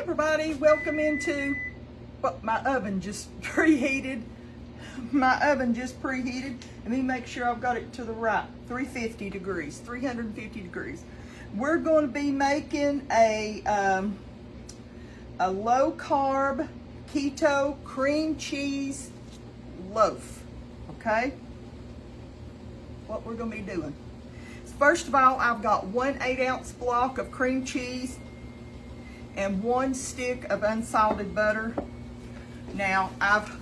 everybody, welcome into, well, my oven just preheated. My oven just preheated. Let me make sure I've got it to the right, 350 degrees, 350 degrees. We're going to be making a low carb keto cream cheese loaf, okay? What we're going to be doing. First of all, I've got 1 8-ounce block of cream cheese and 1 stick of unsalted butter. Now, I've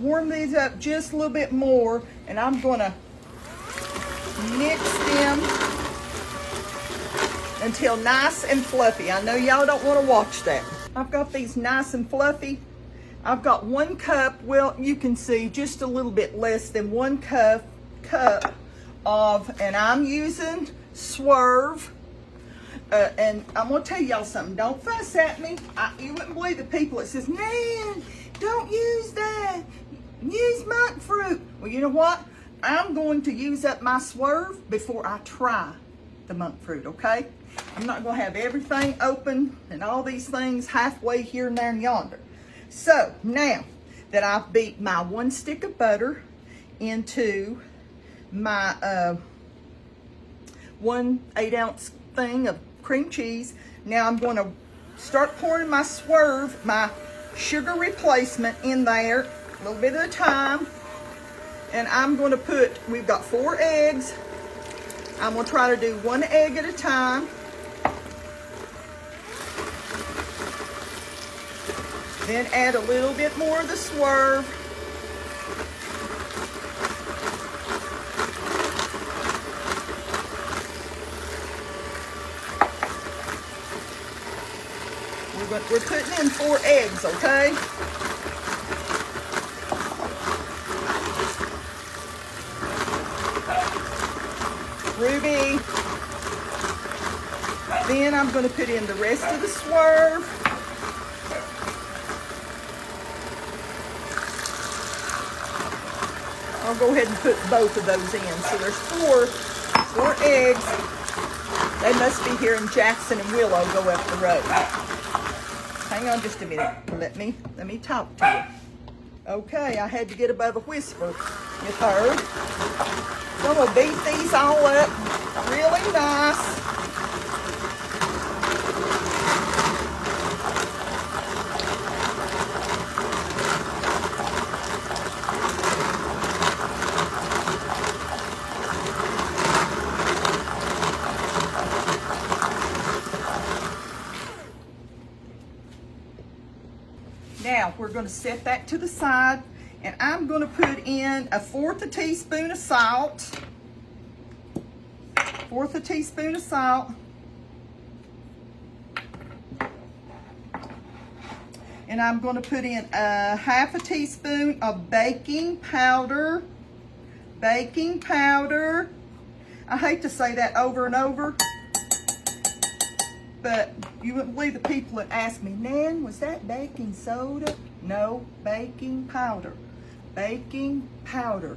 warmed these up just a little bit more, and I'm going to mix them until nice and fluffy. I know y'all don't want to watch that. I've got these nice and fluffy. I've got 1 cup, well, you can see just a little bit less than 1 cup of, and I'm using Swerve. And I'm gonna tell y'all something. Don't fuss at me. You wouldn't believe the people that says, "Nan, don't use that. Use monk fruit." Well, you know what? I'm going to use up my Swerve before I try the monk fruit. Okay? I'm not gonna have everything open and all these things halfway here and there and yonder. So now that I've beat my 1 stick of butter into my 1 8-ounce thing of cream cheese, now I'm going to start pouring my Swerve, my sugar replacement, in there a little bit at a time. And I'm going to put, we've got 4 eggs. I'm going to try to do 1 egg at a time. Then add a little bit more of the Swerve. We're putting in 4 eggs, okay? Ruby. Then I'm going to put in the rest of the Swerve. I'll go ahead and put both of those in. So there's 4 eggs. They must be here in Jackson and Willow go up the road. Hang on just a minute. Let me talk to you. Okay, I had to get above a whisper. You heard? So I'm gonna beat these all up really nice. Now, we're going to set that to the side, and I'm going to put in 1/4 teaspoon of salt. 1/4 teaspoon of salt. And I'm going to put in 1/2 teaspoon of baking powder. Baking powder. I hate to say that over and over, but you wouldn't believe the people that ask me, "Nan, was that baking soda?" No, baking powder. Baking powder.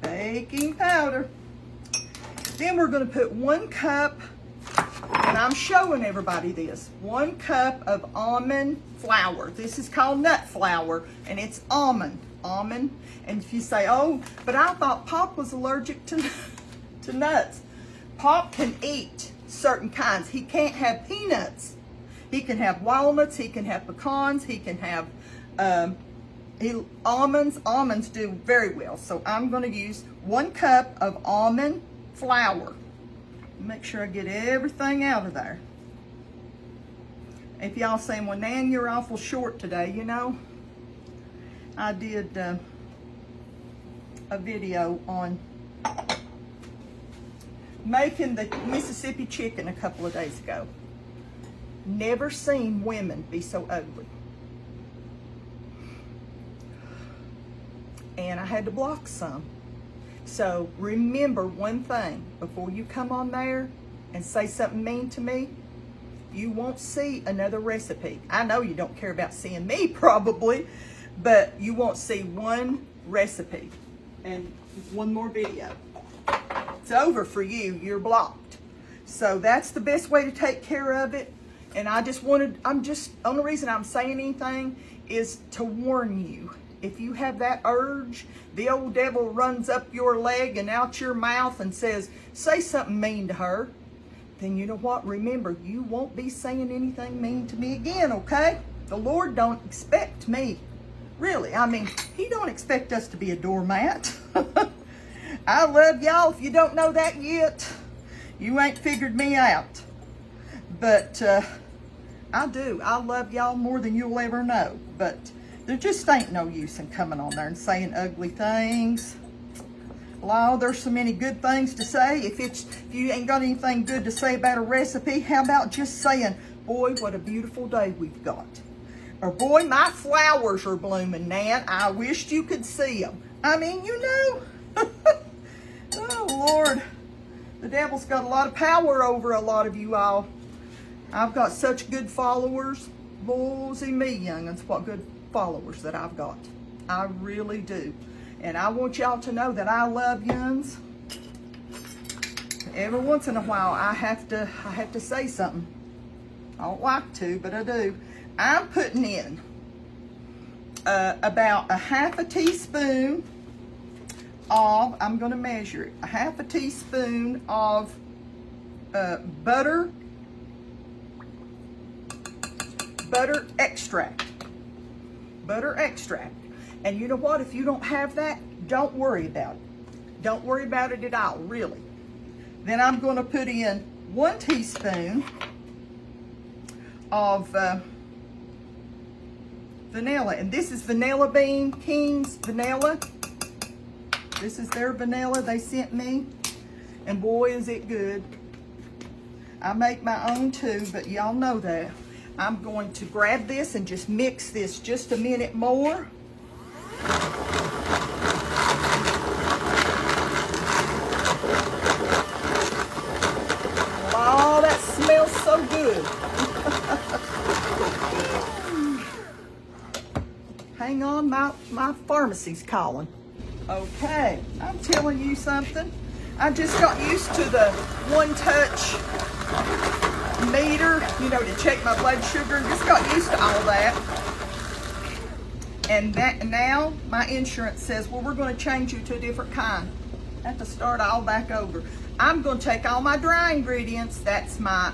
Baking powder. Then we're going to put 1 cup, and I'm showing everybody this, 1 cup of almond flour. This is called nut flour, and it's almond. Almond. And if you say, "Oh, but I thought Pop was allergic to nuts." Pop can eat certain kinds. He can't have peanuts. He can have walnuts. He can have pecans. He can have almonds. Almonds do very well. So I'm going to use 1 cup of almond flour. Make sure I get everything out of there. If y'all saying, "Well, Nan, you're awful short today," you know, I did a video on making the Mississippi chicken a couple of days ago. Never seen women be so ugly. And I had to block some. So remember one thing, before you come on there and say something mean to me, you won't see another recipe. I know you don't care about seeing me probably, but you won't see one recipe and 1 more video. It's over for you. You're blocked. So that's the best way to take care of it. And only reason I'm saying anything is to warn you. If you have that urge, the old devil runs up your leg and out your mouth and says, say something mean to her, then you know what? Remember, you won't be saying anything mean to me again, okay? The Lord don't expect me. Really, I mean, he don't expect us to be a doormat. I love y'all. If you don't know that yet, you ain't figured me out. But I do. I love y'all more than you'll ever know. But there just ain't no use in coming on there and saying ugly things. Well, there's so many good things to say. If you ain't got anything good to say about a recipe, how about just saying, boy, what a beautiful day we've got. Or, boy, my flowers are blooming, Nan. I wished you could see them. I mean, you know. Oh, Lord. The devil's got a lot of power over a lot of you all. I've got such good followers. Bullsy me, young'uns, what good followers that I've got. I really do. And I want y'all to know that I love yuns. Every once in a while, I have to say something. I don't like to, but I do. I'm putting in about a half a teaspoon of, I'm going to measure it, a half a teaspoon of butter extract. Butter extract. And you know what? If you don't have that, don't worry about it. Don't worry about it at all, really. Then I'm going to put in 1 teaspoon of vanilla. And this is Vanilla Bean King's vanilla. This is their vanilla they sent me. And boy, is it good. I make my own too, but y'all know that. I'm going to grab this and just mix this just a minute more. Oh, that smells so good. Hang on, my pharmacy's calling. Okay, I'm telling you something. I just got used to the one-touch meter, you know, to check my blood sugar. Just got used to all that. And now my insurance says, well, we're going to change you to a different kind. I have to start all back over. I'm going to take all my dry ingredients. That's my,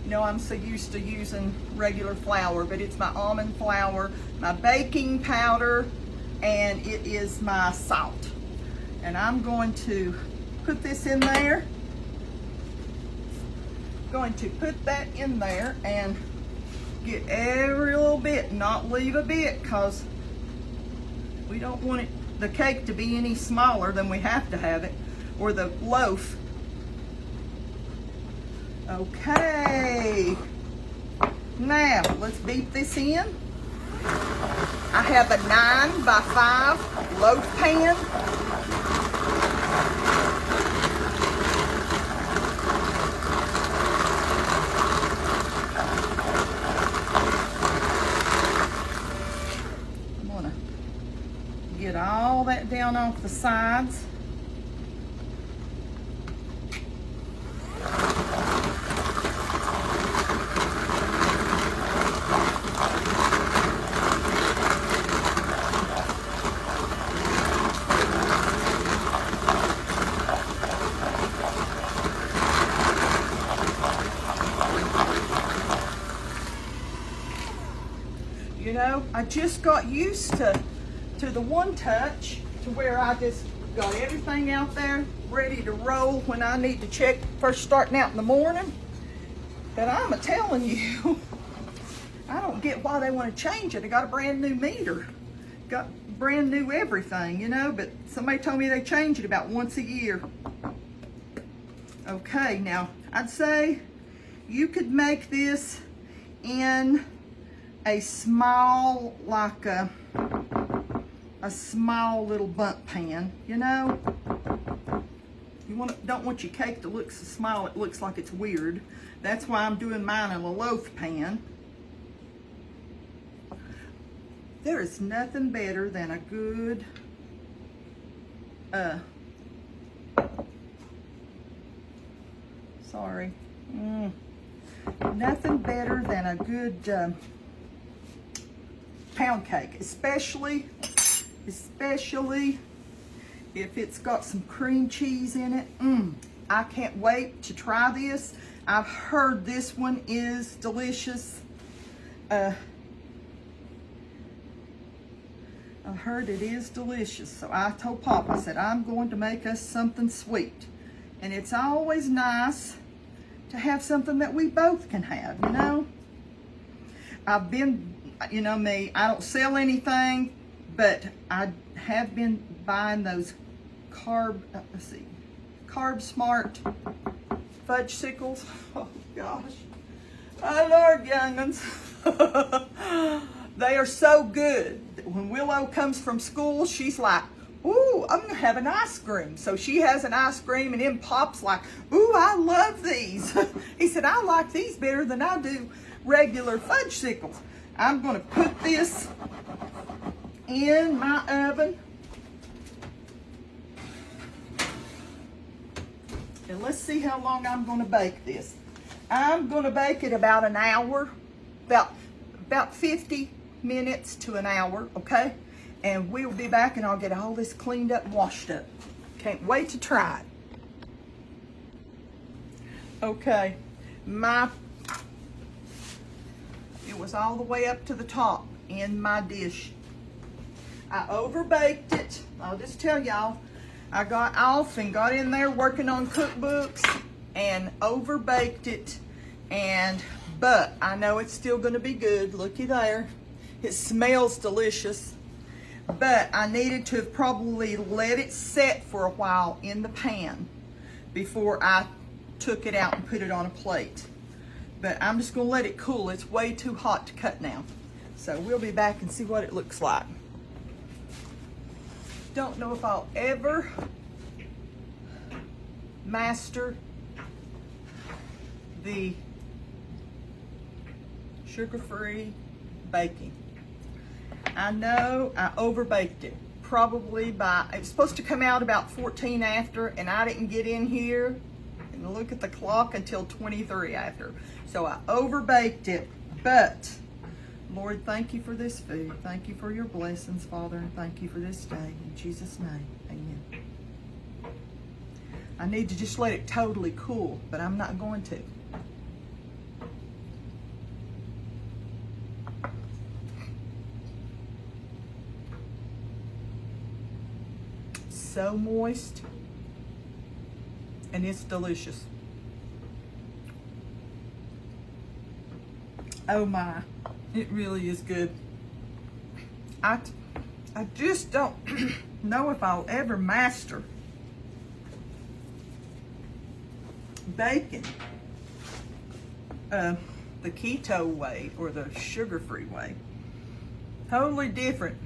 you know, I'm so used to using regular flour, but it's my almond flour, my baking powder, and it is my salt. And I'm going to put this in there. Going to put that in there and get every little bit, not leave a bit, because we don't want the cake to be any smaller than we have to have it, or the loaf. Okay, now let's beat this in. I have a 9 by 5 loaf pan. Get all that down off the sides. You know, I just got used to the one touch, to where I just got everything out there ready to roll when I need to check first starting out in the morning. But I'm telling you, I don't get why they want to change it. I got a brand new meter, got brand new everything, you know, but somebody told me they change it about once a year. Okay, now I'd say you could make this in a small, like a small little bundt pan, you know. You don't want your cake to look so small it looks like it's weird. That's why I'm doing mine in a loaf pan. There is nothing better than a good Nothing better than a good pound cake, especially if it's got some cream cheese in it. I can't wait to try this. I've heard this one is delicious. I've heard it is delicious. So I told Pop, I said, I'm going to make us something sweet. And it's always nice to have something that we both can have, you know? I've been, you know me, I don't sell anything, but I have been buying those Carb Smart fudgesicles. Oh gosh. Oh Lord, young'uns. They are so good. When Willow comes from school, she's like, ooh, I'm gonna have an ice cream. So she has an ice cream, and then Pop's like, ooh, I love these. He said, I like these better than I do regular fudgesicles. I'm gonna put this in my oven. And let's see how long I'm gonna bake this. I'm gonna bake it about an hour, about 50 minutes to an hour, okay? And we'll be back and I'll get all this cleaned up and washed up. Can't wait to try it. Okay, it was all the way up to the top in my dish. I overbaked it. I'll just tell y'all, I got off and got in there working on cookbooks and overbaked it. But I know it's still gonna be good. Looky there. It smells delicious. But I needed to have probably let it set for a while in the pan before I took it out and put it on a plate. But I'm just gonna let it cool. It's way too hot to cut now. So we'll be back and see what it looks like. Don't know if I'll ever master the sugar-free baking. I know I overbaked it. Probably it was supposed to come out about 14 after, and I didn't get in here and look at the clock until 23 after. So I overbaked it, but Lord, thank you for this food. Thank you for your blessings, Father, and thank you for this day. In Jesus' name, amen. I need to just let it totally cool, but I'm not going to. So moist, and it's delicious. Oh my, it really is good. I just don't know if I'll ever master baking the keto way or the sugar-free way. Totally different,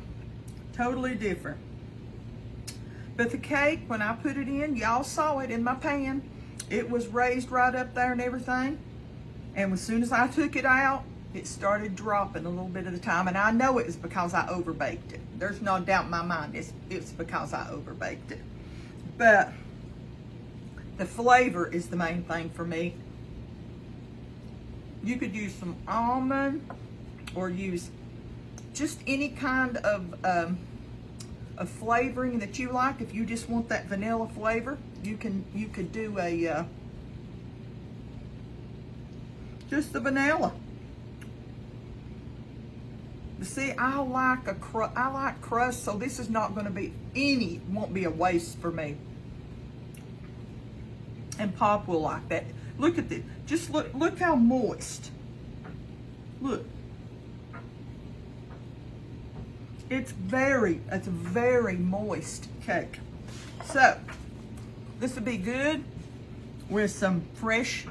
totally different. But the cake, when I put it in, y'all saw it in my pan. It was raised right up there and everything. And as soon as I took it out, it started dropping a little bit at a time. And I know it was because I overbaked it. There's no doubt in my mind it's because I overbaked it. But the flavor is the main thing for me. You could use some almond or use just any kind of flavoring that you like. If you just want that vanilla flavor, you could do a just the vanilla. But see, I like crust, so this is not going to be won't be a waste for me. And Pop will like that. Look at this. Just look how moist. Look. It's a very moist cake. So this would be good with some fresh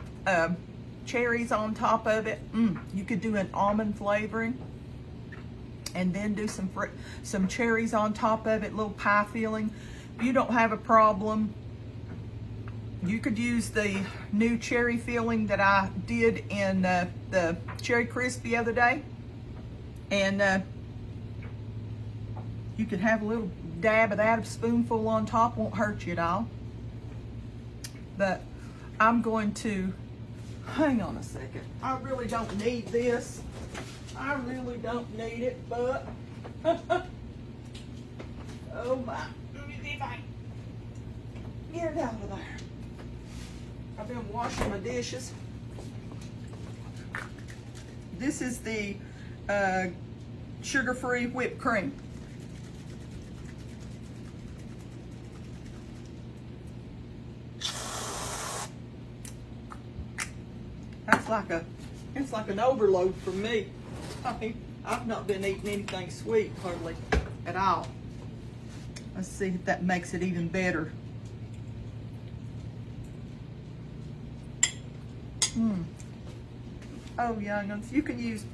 cherries on top of it. You could do an almond flavoring and then do some cherries on top of it, little pie filling. If you don't have a problem, you could use the new cherry filling that I did in the Cherry Crisp the other day. And you could have a little dab of that, a spoonful on top, won't hurt you at all. But I'm going to Hang on a second. I really don't need this. I really don't need it, but oh my. Let me see if I can get it out of there. I've been washing my dishes. This is the sugar-free whipped cream. It's like an overload for me. I mean, I've not been eating anything sweet hardly at all. Let's see if that makes it even better. Oh, young'uns, you can use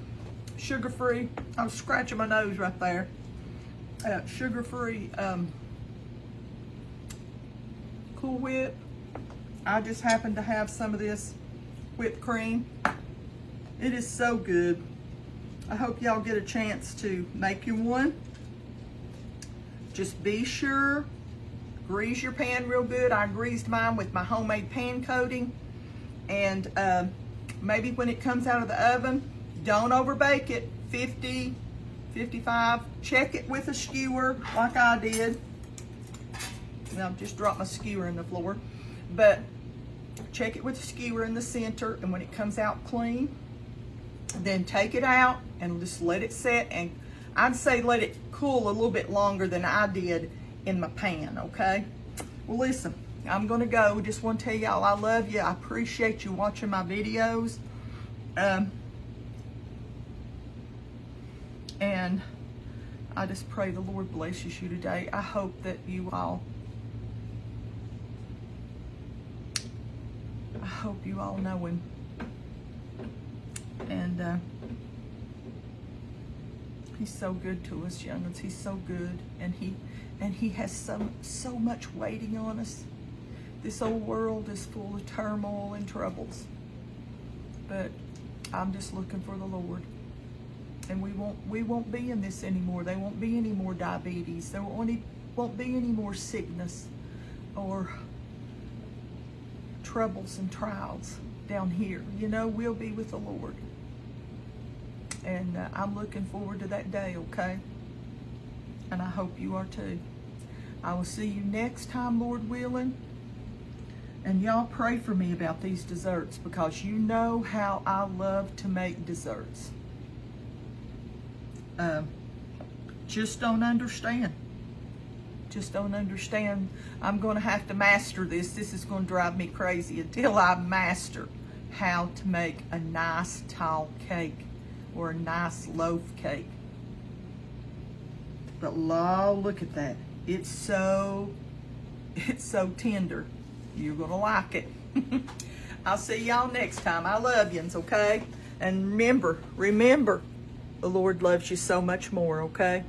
sugar-free. I was scratching my nose right there. Sugar-free Cool Whip. I just happen to have some of this whipped cream. It is so good. I hope y'all get a chance to make you one. Just be sure, grease your pan real good. I greased mine with my homemade pan coating. And maybe when it comes out of the oven, don't overbake it. 50, 55. Check it with a skewer like I did. Now, I've just dropped my skewer in the floor. But check it with a skewer in the center, and when it comes out clean, then take it out and just let it set. And I'd say let it cool a little bit longer than I did in my pan, okay? Well, listen, I'm gonna go. Just want to tell y'all I love you. I appreciate you watching my videos. And I just pray the Lord blesses you today. I hope that you all, know Him. And He's so good to us, young'uns. He's so good, and He has so much waiting on us. This old world is full of turmoil and troubles, but I'm just looking for the Lord. And we won't be in this anymore. There won't be any more diabetes. There won't be any more sickness or troubles and trials down here. You know, we'll be with the Lord. And I'm looking forward to that day, okay? And I hope you are too. I will see you next time, Lord willing. And y'all pray for me about these desserts, because you know how I love to make desserts. Just don't understand. Just don't understand. I'm going to have to master this. This is going to drive me crazy until I master how to make a nice tall cake or a nice loaf cake. But Lord, look at that. It's so tender. You're going to like it. I'll see y'all next time. I love yous, okay? And remember, the Lord loves you so much more, okay?